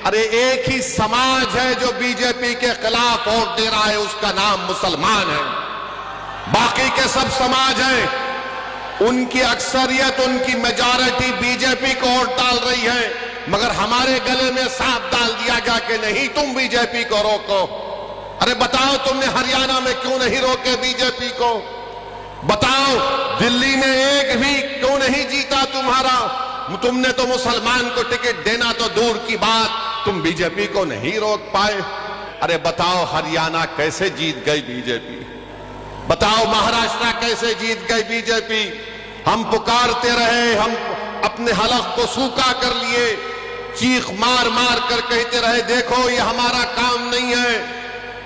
अरे एक ही समाज है जो बीजेपी के खिलाफ वोट दे रहा है, उसका नाम मुसलमान है। बाकी के सब समाज हैं, उनकी अक्सरियत, उनकी मेजॉरिटी बीजेपी को वोट डाल रही है, मगर हमारे गले में सांप डाल दिया गया कि नहीं, तुम बीजेपी को रोको। अरे बताओ, तुमने हरियाणा में क्यों नहीं रोके बीजेपी को? बताओ, दिल्ली में एक भी क्यों नहीं जीता तुम्हारा? तुमने तो मुसलमान को टिकट देना तो दूर की बात, तुम बीजेपी को नहीं रोक पाए। अरे बताओ, हरियाणा कैसे जीत गई बीजेपी? बताओ, महाराष्ट्र कैसे जीत गई बीजेपी? हम पुकारते रहे, हम अपने हलफ को सूखा कर लिए, चीख मार मार कर कहते रहे, देखो ये हमारा काम नहीं है,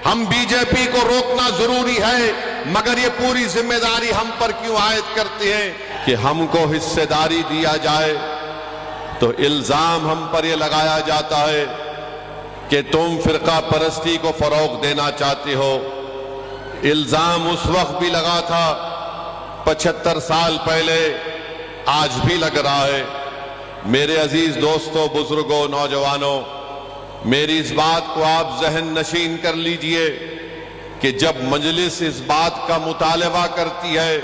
हम बीजेपी को रोकना जरूरी है, मगर ये पूरी जिम्मेदारी हम पर क्यों आयद करते हैं कि हमको हिस्सेदारी दिया जाए। तो इल्जाम हम पर यह लगाया जाता है कि तुम फिरका परस्ती को फरोग देना चाहते हो। इल्जाम उस वक्त भी लगा था 75 साल पहले, आज भी लग रहा है। मेरे अजीज दोस्तों, बुजुर्गों, नौजवानों, मेरी इस बात को आप जहन नशीन कर लीजिए कि जब मजलिस इस बात का मुतालबा करती है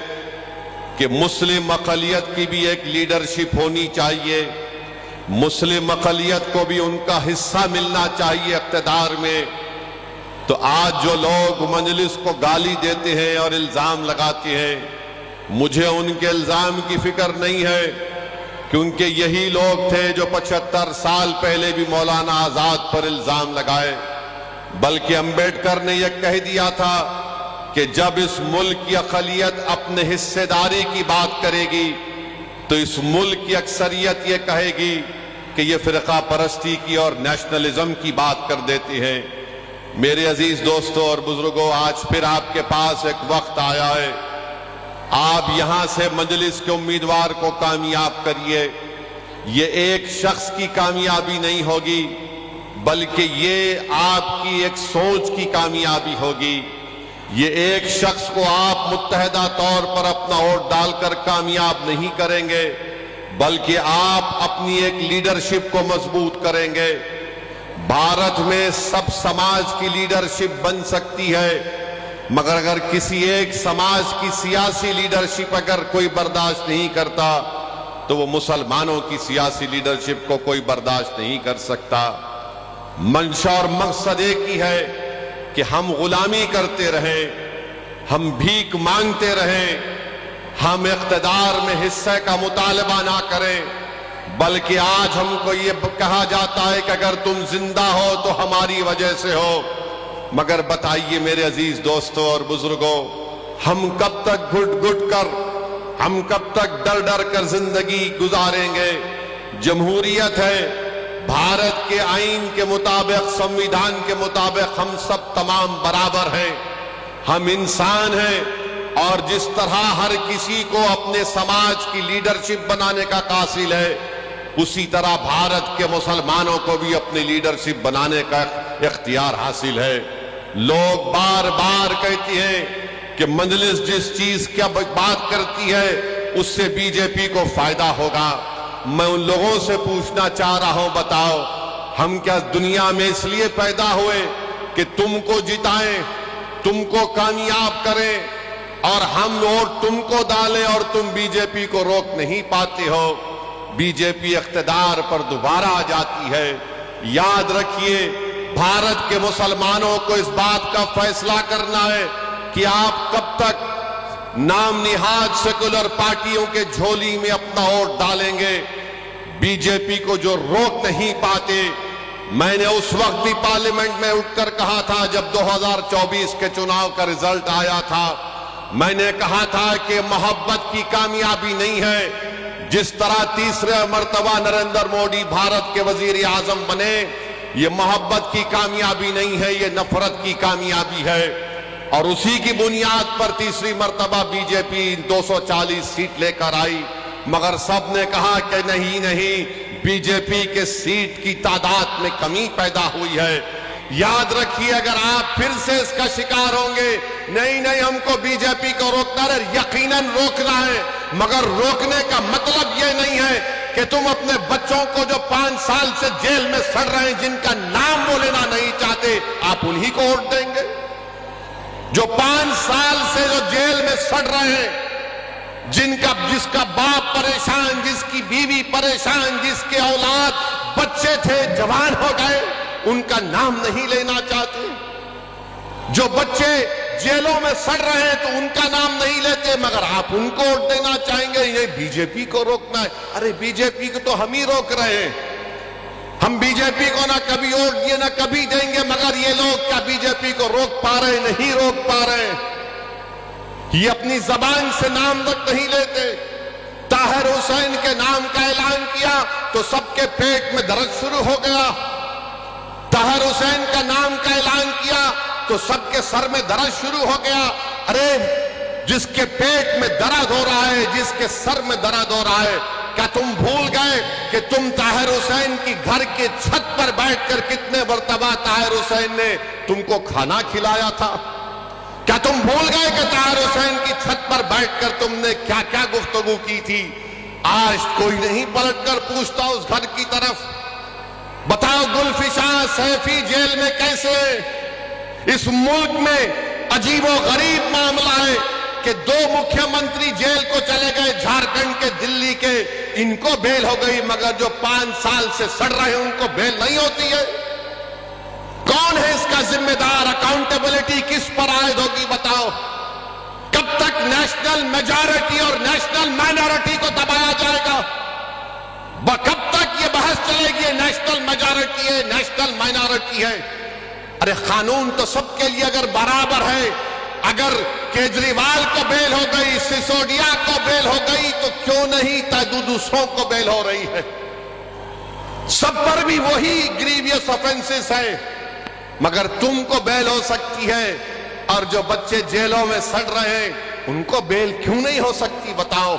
कि मुस्लिम अक़लियत की भी एक लीडरशिप होनी चाहिए, मुस्लिम अक़लियत को भी उनका हिस्सा मिलना चाहिए इक़्तिदार में, तो आज जो लोग मजलिस को गाली देते हैं और इल्जाम लगाते हैं, मुझे उनके इल्जाम की फिक्र नहीं है, क्योंकि यही लोग थे जो 75 साल पहले भी मौलाना आजाद पर इल्जाम लगाए। बल्कि अंबेडकर ने यह कह दिया था कि जब इस मुल्क की अक़लियत अपने हिस्सेदारी की बात करेगी तो इस मुल्क की अक्सरियत ये कहेगी कि ये फिरका परस्ती की और नेशनलिज्म की बात कर देते हैं। मेरे अजीज दोस्तों और बुजुर्गों, आज फिर आपके पास एक वक्त आया है, आप यहां से मजलिस के उम्मीदवार को कामयाब करिए। ये एक शख्स की कामयाबी नहीं होगी, बल्कि ये आपकी एक सोच की कामयाबी होगी। ये एक शख्स को आप मुत्तहदा तौर पर अपना वोट डालकर कामयाब नहीं करेंगे, बल्कि आप अपनी एक लीडरशिप को मजबूत करेंगे। भारत में सब समाज की लीडरशिप बन सकती है, मगर अगर किसी एक समाज की सियासी लीडरशिप अगर कोई बर्दाश्त नहीं करता, तो वो मुसलमानों की सियासी लीडरशिप को कोई बर्दाश्त नहीं कर सकता। मंशा और मकसद एक ही है कि हम गुलामी करते रहें, हम भीख मांगते रहें, हम इक़्तिदार में हिस्से का मुतालबा ना करें, बल्कि आज हमको ये कहा जाता है कि अगर तुम जिंदा हो तो हमारी वजह से हो। मगर बताइए मेरे अजीज दोस्तों और बुजुर्गों, हम कब तक घुट घुट कर, हम कब तक डर डर कर जिंदगी गुजारेंगे? जमहूरियत है, भारत के आईन के मुताबिक, संविधान के मुताबिक हम सब तमाम बराबर हैं, हम इंसान हैं, और जिस तरह हर किसी को अपने समाज की लीडरशिप बनाने का कासिल है, उसी तरह भारत के मुसलमानों को भी अपनी लीडरशिप बनाने का इख्तियार हासिल है। लोग बार बार कहते हैं कि मजलिस जिस चीज की बात करती है उससे बीजेपी को फायदा होगा। मैं उन लोगों से पूछना चाह रहा हूं, बताओ, हम क्या दुनिया में इसलिए पैदा हुए कि तुमको जिताएं, तुमको कामयाब करें, और हम वोट तुमको डालें और तुम बीजेपी को रोक नहीं पाते हो? बीजेपी इख्तिदार पर दोबारा आ जाती है। याद रखिए, भारत के मुसलमानों को इस बात का फैसला करना है कि आप कब तक नाम निहाद सेकुलर पार्टियों के झोली में अपना वोट डालेंगे। बीजेपी को जो रोक नहीं पाते, मैंने उस वक्त भी पार्लियामेंट में उठकर कहा था जब 2024 के चुनाव का रिजल्ट आया था, मैंने कहा था कि मोहब्बत की कामयाबी नहीं है। जिस तरह तीसरे मर्तबा नरेंद्र मोदी भारत के वजीर आजम बने, ये मोहब्बत की कामयाबी नहीं है, ये नफरत की कामयाबी है। और उसी की बुनियाद पर तीसरी मर्तबा बीजेपी 240 सीट लेकर आई, मगर सबने कहा कि नहीं नहीं, बीजेपी के सीट की तादाद में कमी पैदा हुई है। याद रखिए, अगर आप फिर से इसका शिकार होंगे, नहीं नहीं हमको बीजेपी को रोकना है, यकीनन रोकना है, मगर रोकने का मतलब यह नहीं है कि तुम अपने बच्चों को जो 5 साल से जेल में सड़ रहे हैं, जिनका नाम वो लेना नहीं चाहते, आप उन्हीं को वोट देंगे? जो 5 साल से जो जेल में सड़ रहे हैं, जिसका बाप परेशान, जिसकी बीवी परेशान, जिसके औलाद बच्चे थे जवान हो गए, उनका नाम नहीं लेना चाहते? जो बच्चे जेलों में सड़ रहे हैं तो उनका नाम नहीं लेते, मगर आप उनको वोट देना चाहेंगे? ये बीजेपी को रोकना है। अरे बीजेपी को तो हम ही रोक रहे हैं। हम बीजेपी को ना कभी वोट दिए ना कभी देंगे, मगर ये लोग क्या बीजेपी को रोक पा रहे? नहीं रोक पा रहे। ये अपनी जबान से नाम तक नहीं लेते। ताहिर हुसैन के नाम का ऐलान किया तो सबके पेट में दर्द शुरू हो गया। ताहिर हुसैन का नाम का ऐलान किया तो सबके सर में दर्द शुरू हो गया। अरे जिसके पेट में दर्द हो रहा है, जिसके सर में दर्द हो रहा है, क्या तुम भूल गए कि तुम ताहिर हुसैन की घर के छत पर बैठकर कितने मर्तबा ताहिर हुसैन ने तुमको खाना खिलाया था? क्या तुम भूल गए कि ताहिर हुसैन की छत पर बैठकर तुमने क्या क्या गुफ्तगू की थी? आज कोई नहीं पलटकर पूछता उस घर की तरफ। बताओ गुलफिशा सैफी जेल में कैसे? इस मुल्क में अजीबो गरीब मामला है कि 2 मुख्यमंत्री जेल को चले गए, झारखंड के, दिल्ली के, इनको बेल हो गई, मगर जो 5 साल से सड़ रहे हैं उनको बेल नहीं होती है। कौन है इसका जिम्मेदार? अकाउंटेबिलिटी किस पर आयद होगी? बताओ। कब तक नेशनल मेजॉरिटी और नेशनल माइनॉरिटी को दबाया जाएगा? कब तक ये बहस चलेगी? नेशनल मेजॉरिटी है, नेशनल माइनॉरिटी है। अरे कानून तो सबके लिए अगर बराबर है, अगर केजरीवाल को बेल हो गई, सिसोदिया को बेल हो गई, तो क्यों नहीं दूसरों को बेल हो रही है? सब पर भी वही ग्रीवियस ऑफेंसेस है, मगर तुमको बेल हो सकती है और जो बच्चे जेलों में सड़ रहे हैं उनको बेल क्यों नहीं हो सकती? बताओ।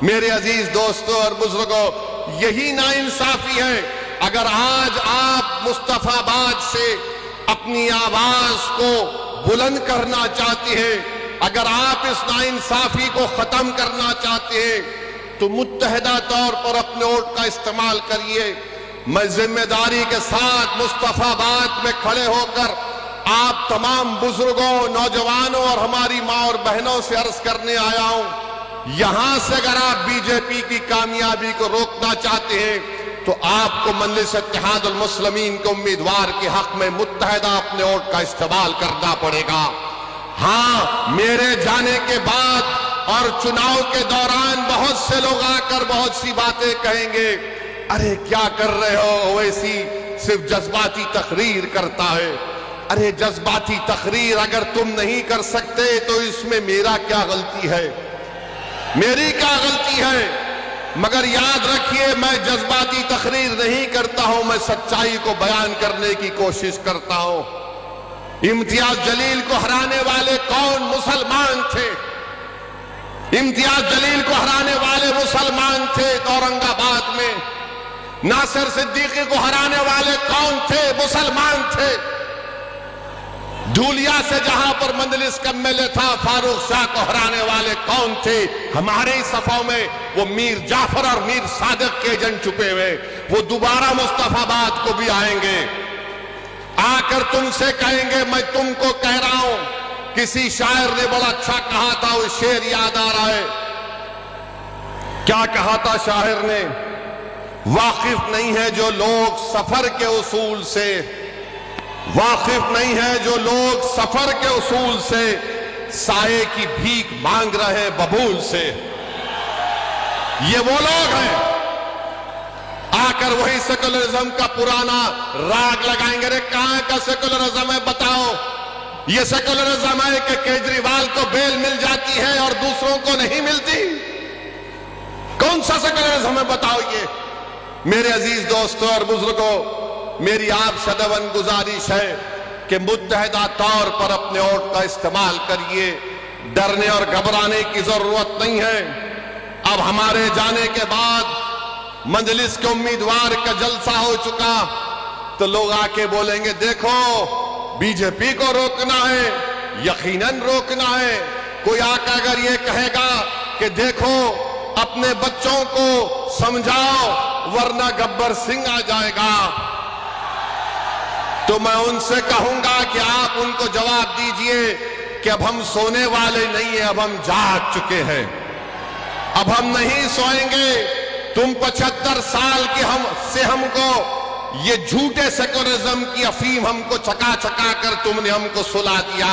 मेरे अजीज दोस्तों और बुजुर्गों, यही नाइंसाफी है। अगर आज आप मुस्तफाबाद से अपनी आवाज को बुलंद करना चाहते हैं, अगर आप इस नाइंसाफी को खत्म करना चाहते हैं, तो मुत्तहिदा तौर पर अपने वोट का इस्तेमाल करिए। मैं जिम्मेदारी के साथ मुस्तफाबाद में खड़े होकर आप तमाम बुजुर्गों, नौजवानों और हमारी माँ और बहनों से अर्ज करने आया हूं, यहां से अगर आप बीजेपी की कामयाबी को रोकना चाहते हैं तो आपको मजलिस इत्तेहादुल मुस्लिमीन के उम्मीदवार के हक में मुत्तहिदा अपने वोट का इस्तेमाल करना पड़ेगा। हां, मेरे जाने के बाद और चुनाव के दौरान बहुत से लोग आकर बहुत सी बातें कहेंगे, अरे क्या कर रहे हो, ओवैसी सिर्फ जज्बाती तकरीर करता है। अरे जज्बाती तकरीर अगर तुम नहीं कर सकते तो इसमें मेरा क्या गलती है? मेरी क्या गलती है? मगर याद रखिए, मैं जज्बाती तकरीर नहीं करता हूं, मैं सच्चाई को बयान करने की कोशिश करता हूं। इम्तियाज जलील को हराने वाले कौन मुसलमान थे? इम्तियाज जलील को हराने वाले मुसलमान थे औरंगाबाद में। नासिर सिद्दीकी को हराने वाले कौन थे? मुसलमान थे। धूलिया से जहां पर मंजलिस का एमएलए था, फारूक शाह को हराने वाले कौन थे? हमारे ही सफों में वो मीर जाफर और मीर सादिक के एजेंट छुपे हुए, वो दोबारा मुस्तफाबाद को भी आएंगे, आकर तुमसे कहेंगे मैं तुमको कह रहा हूं। किसी शायर ने बड़ा अच्छा कहा था, वो शेर याद आ रहा है। क्या कहा था शायर ने? वाकिफ नहीं है जो लोग सफर के उसूल से, वाकिफ नहीं है जो लोग सफर के उसूल से, साये की भीख मांग रहे बबूल से। ये वो लोग हैं आकर वही सेकुलरिज्म का पुराना राग लगाएंगे। अरे कहां का सेकुलरिज्म है? बताओ। ये सेकुलरिज्म है कि केजरीवाल को बेल मिल जाती है और दूसरों को नहीं मिलती? कौन सा सेकुलरिज्म है? बताओ। ये मेरे अजीज दोस्तों और बुजुर्गों, मेरी आप सदैवन गुजारिश है कि मुत्तहिदा तौर पर अपने वोट का इस्तेमाल करिए। डरने और घबराने की जरूरत नहीं है। अब हमारे जाने के बाद मजलिस के उम्मीदवार का जलसा हो चुका तो लोग आके बोलेंगे देखो बीजेपी को रोकना है, यकीनन रोकना है। कोई आकर अगर ये कहेगा कि देखो अपने बच्चों को समझाओ, वरना गब्बर सिंह आ जाएगा। तो मैं उनसे कहूंगा कि आप उनको जवाब दीजिए कि अब हम सोने वाले नहीं है, अब हम जाग चुके हैं, अब हम नहीं सोएंगे। तुम 75 साल के हमको ये झूठे सेकुलरिज्म की अफीम हमको चका चका कर तुमने हमको सुला दिया।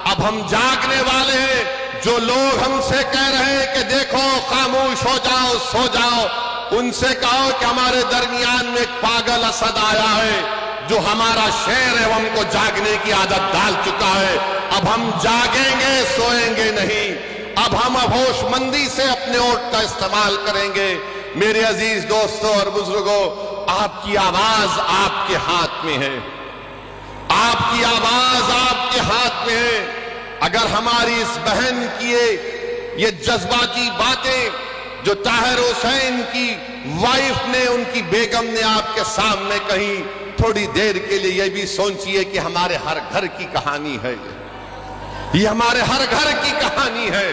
अब हम जागने वाले हैं। जो लोग हमसे कह रहे हैं कि देखो खामोश हो जाओ, सो जाओ, उनसे कहो कि हमारे दरमियान में एक पागल असद आया है जो हमारा शेर है, वो हमको जागने की आदत डाल चुका है। अब हम जागेंगे, सोएंगे नहीं। अब हम होशमंदी से अपने वोट का इस्तेमाल करेंगे। मेरे अजीज दोस्तों और बुजुर्गों, आपकी आवाज आपके हाथ में है, आपकी आवाज आपके हाथ में है। अगर हमारी इस बहन की ये जज्बाती बातें जो ताहिर हुसैन की वाइफ ने, उनकी बेगम ने आपके सामने कही, थोड़ी देर के लिए ये भी सोचिए कि हमारे हर घर की कहानी है, ये हमारे हर घर की कहानी है।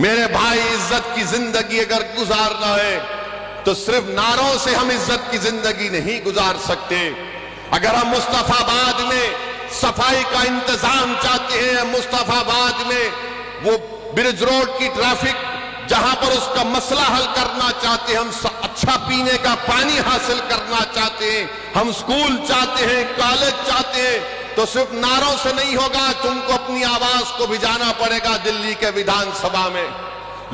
मेरे भाई, इज्जत की जिंदगी अगर गुजारना है तो सिर्फ नारों से हम इज्जत की जिंदगी नहीं गुजार सकते। अगर हम मुस्तफाबाद में सफाई का इंतजाम चाहते हैं, मुस्तफाबाद में वो ब्रिज रोड की ट्रैफिक जहां पर उसका मसला हल करना चाहते हैं, हम अच्छा पीने का पानी हासिल करना चाहते हैं, हम स्कूल चाहते हैं, कॉलेज चाहते हैं, तो सिर्फ नारों से नहीं होगा। तुमको अपनी आवाज को भिजाना पड़ेगा, दिल्ली के विधानसभा में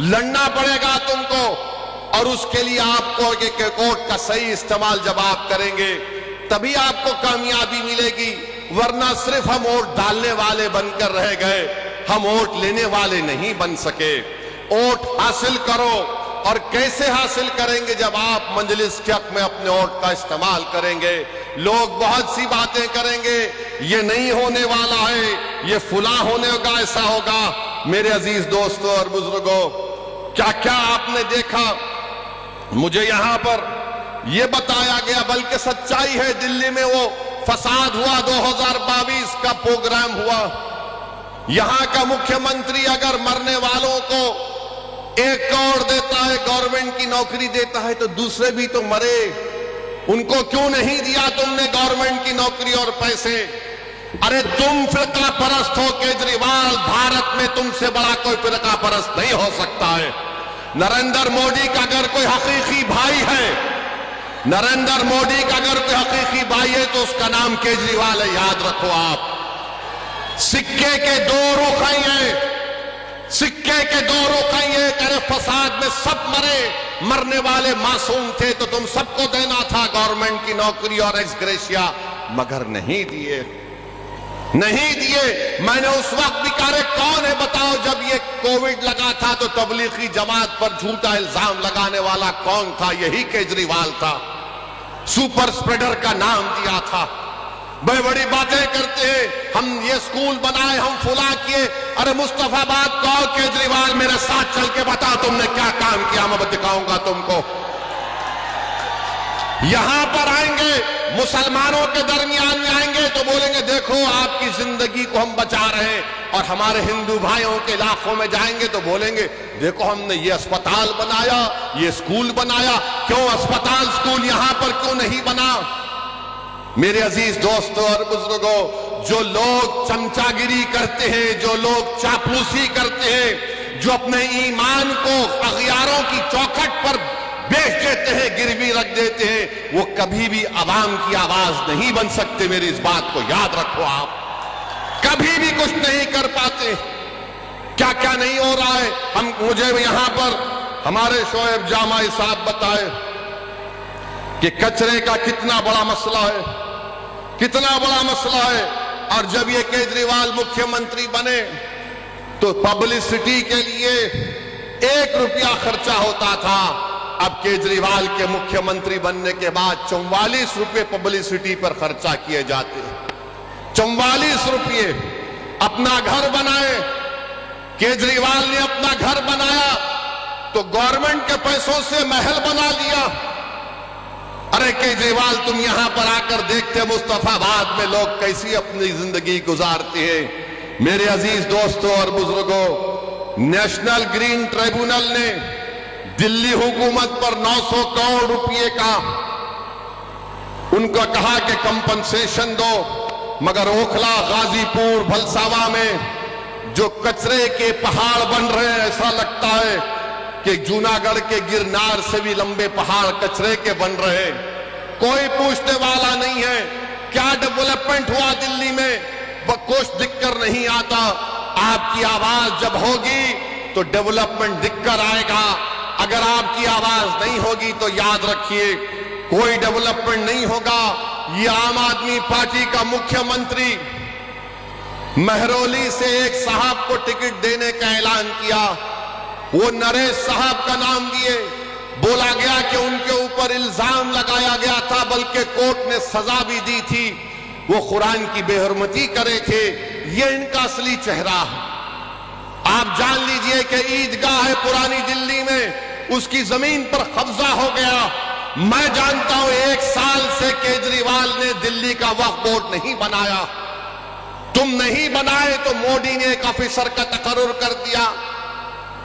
लड़ना पड़ेगा तुमको। और उसके लिए आपको एक वोट का सही इस्तेमाल जब आप करेंगे तभी आपको कामयाबी मिलेगी, वरना सिर्फ हम वोट डालने वाले बनकर रह गए, हम वोट लेने वाले नहीं बन सके। वोट हासिल करो। और कैसे हासिल करेंगे? जब आप मजलिस के हक में अपने वोट का इस्तेमाल करेंगे। लोग बहुत सी बातें करेंगे, ये नहीं होने वाला है, ये फुला होने होगा, ऐसा होगा। मेरे अजीज दोस्तों और बुजुर्गों, क्या क्या आपने देखा? मुझे यहां पर यह बताया गया, बल्कि सच्चाई है, दिल्ली में वो फसाद हुआ, 2022 का प्रोग्राम हुआ। यहां का मुख्यमंत्री अगर मरने वालों को 1 करोड़ देता है, गवर्नमेंट की नौकरी देता है, तो दूसरे भी तो मरे। उनको क्यों नहीं दिया तुमने गवर्नमेंट की नौकरी और पैसे? अरे तुम फिरका परस्त हो केजरीवाल, भारत में तुमसे बड़ा कोई फिरका परस्त नहीं हो सकता है। नरेंद्र मोदी का अगर कोई हकीकी भाई है, नरेंद्र मोदी का अगर कोई हकीकी भाई है तो उसका नाम केजरीवाल है, याद रखो आप। सिक्के के दो रुख हैं, सिक्के के दो रुख हैं। अरे फसाद में सब मरे, मरने वाले मासूम थे, तो तुम सबको देना था गवर्नमेंट की नौकरी और एक्स ग्रेशिया, मगर नहीं दिए, नहीं दिए। मैंने उस वक्त भी कहा, कौन है बताओ, जब ये कोविड लगा था तो तबलीगी जमात पर झूठा इल्जाम लगाने वाला कौन था? यही केजरीवाल था। सुपर स्प्रेडर का नाम दिया था। बड़ी बड़ी बातें करते हैं, हम ये स्कूल बनाए, हम फुला किए। अरे मुस्तफाबाद कहो, केजरीवाल मेरे साथ चल के बताओ तुमने क्या काम किया, मैं दिखाऊंगा तुमको। यहां पर आएंगे, मुसलमानों के दरमियान में आएंगे तो बोलेंगे देखो आपकी जिंदगी को हम बचा रहे हैं, और हमारे हिंदू भाइयों के इलाकों में जाएंगे तो बोलेंगे देखो हमने ये अस्पताल बनाया, ये स्कूल बनाया। क्यों अस्पताल स्कूल यहां पर क्यों नहीं बना? मेरे अजीज दोस्तों और बुजुर्गों, जो लोग चमचागिरी करते हैं, जो लोग चापलूसी करते हैं, जो अपने ईमान को अगयारों की चौखट पर बेच देते हैं, गिरवी रख देते हैं, वो कभी भी आवाम की आवाज नहीं बन सकते। मेरी इस बात को याद रखो, आप कभी भी कुछ नहीं कर पाते। क्या क्या नहीं हो रहा है। मुझे यहां पर हमारे शोएब जामाई साहब बताए कि कचरे का कितना बड़ा मसला है, कितना बड़ा मसला है। और जब ये केजरीवाल मुख्यमंत्री बने तो पब्लिसिटी के लिए 1 रुपया खर्चा होता था। अब केजरीवाल के मुख्यमंत्री बनने के बाद 44 रुपये पब्लिसिटी पर खर्चा किए जाते हैं। 44 रुपये। अपना घर बनाए, केजरीवाल ने अपना घर बनाया तो गवर्नमेंट के पैसों से महल बना लिया। अरे केजरीवाल, तुम यहां पर आकर देखते मुस्तफाबाद में लोग कैसी अपनी जिंदगी गुजारते हैं। मेरे अजीज दोस्तों और बुजुर्गों, नेशनल ग्रीन ट्रिब्यूनल ने दिल्ली हुकूमत पर 900 करोड़ रुपए का उनका कहा कि कंपनसेशन दो, मगर ओखला, गाजीपुर, भलसावा में जो कचरे के पहाड़ बन रहे हैं, ऐसा लगता है कि जूनागढ़ के गिरनार से भी लंबे पहाड़ कचरे के बन रहे हैं। कोई पूछने वाला नहीं है क्या डेवलपमेंट हुआ दिल्ली में, कुछ दिक्कत नहीं आता। आपकी आवाज जब होगी तो डेवलपमेंट दिक्कत आएगा, अगर आपकी आवाज नहीं होगी तो याद रखिए कोई डेवलपमेंट नहीं होगा। ये आम आदमी पार्टी का मुख्यमंत्री महरौली से एक साहब को टिकट देने का ऐलान किया, वो नरेश साहब का नाम दिए, बोला गया कि उनके ऊपर इल्जाम लगाया गया था, बल्कि कोर्ट ने सजा भी दी थी, वो कुरान की बेहरमती करे थे। ये इनका असली चेहरा है। आप जान लीजिए कि ईदगाह है पुरानी दिल्ली में, उसकी जमीन पर कब्जा हो गया। मैं जानता हूं 1 साल से केजरीवाल ने दिल्ली का वक्फ बोर्ड नहीं बनाया। तुम नहीं बनाए तो मोदी ने एक ऑफिसर का तकर्रुर कर दिया,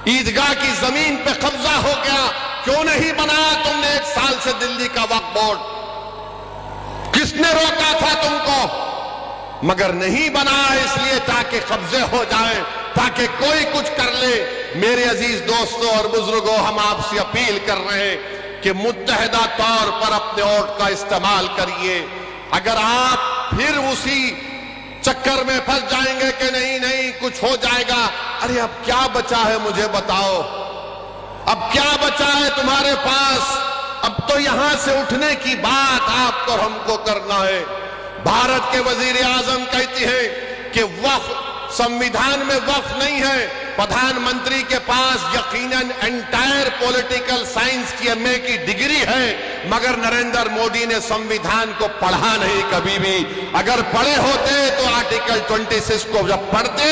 ईदगाह की जमीन पे कब्जा हो गया। क्यों नहीं बनाया तुमने 1 साल से दिल्ली का वक्फ बोर्ड? किसने रोका था तुमको? मगर नहीं बनाया इसलिए ताकि कब्जे हो जाए, ताकि कोई कुछ कर ले। मेरे अजीज दोस्तों और बुजुर्गों, हम आपसे अपील कर रहे हैं कि मुत्तहदा तौर पर अपने वोट का इस्तेमाल करिए। अगर आप फिर उसी चक्कर में फंस जाएंगे कि नहीं नहीं कुछ हो जाएगा, अरे अब क्या बचा है मुझे बताओ, अब क्या बचा है तुम्हारे पास? अब तो यहां से उठने की बात आपको हमको करना है। भारत के वजीर आजम कहते हैं कि वक्फ संविधान में वक्फ नहीं है। प्रधानमंत्री के पास यकीनन एंटायर पॉलिटिकल साइंस की एमए की डिग्री है, मगर नरेंद्र मोदी ने संविधान को पढ़ा नहीं कभी भी। अगर पढ़े होते तो आर्टिकल 26 को जब पढ़ते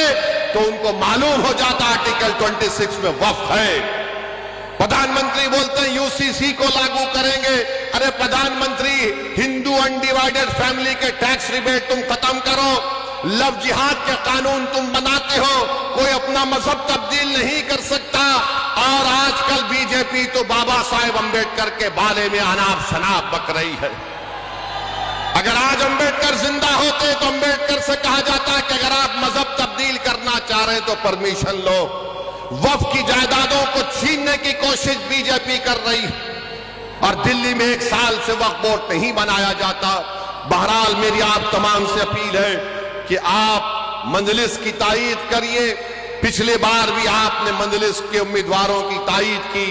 तो उनको मालूम हो जाता आर्टिकल 26 में वक्फ है। प्रधानमंत्री बोलते हैं यूसीसी को लागू करेंगे। अरे प्रधानमंत्री, हिंदू अनडिवाइडेड फैमिली के टैक्स रिबेट तुम खत्म करो, लव जिहाद के कानून तुम बनाते हो, कोई अपना मजहब तब्दील नहीं कर सकता। और आजकल बीजेपी तो बाबा साहेब अंबेडकर के बारे में अनाप शनाप बक रही है। अगर आज अंबेडकर जिंदा होते तो अंबेडकर से कहा जाता है कि अगर आप मजहब तब्दील करना चाह रहे तो परमिशन लो। वक्फ की जायदादों को छीनने की कोशिश बीजेपी कर रही, और दिल्ली में 1 साल से वक्फ बोर्ड नहीं बनाया जाता। बहरहाल मेरी आप तमाम से अपील है कि आप मजलिस की तायीद करिए। पिछले बार भी आपने मजलिस के उम्मीदवारों की तायीद की,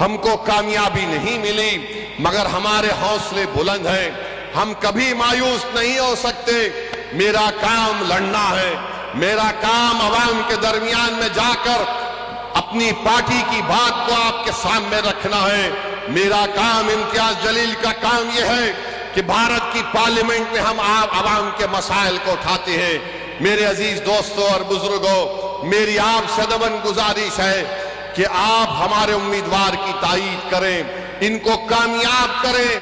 हमको कामयाबी नहीं मिली, मगर हमारे हौसले बुलंद हैं, हम कभी मायूस नहीं हो सकते। मेरा काम लड़ना है, मेरा काम अवाम के दरमियान में जाकर अपनी पार्टी की बात को आपके सामने रखना है। मेरा काम, इम्तियाज जलील का काम यह है कि भारत की पार्लियामेंट में हम आवाम के मसाइल को उठाते हैं। मेरे अजीज दोस्तों और बुजुर्गों, मेरी आप सदबन गुजारिश है कि आप हमारे उम्मीदवार की तायीद करें, इनको कामयाब करें।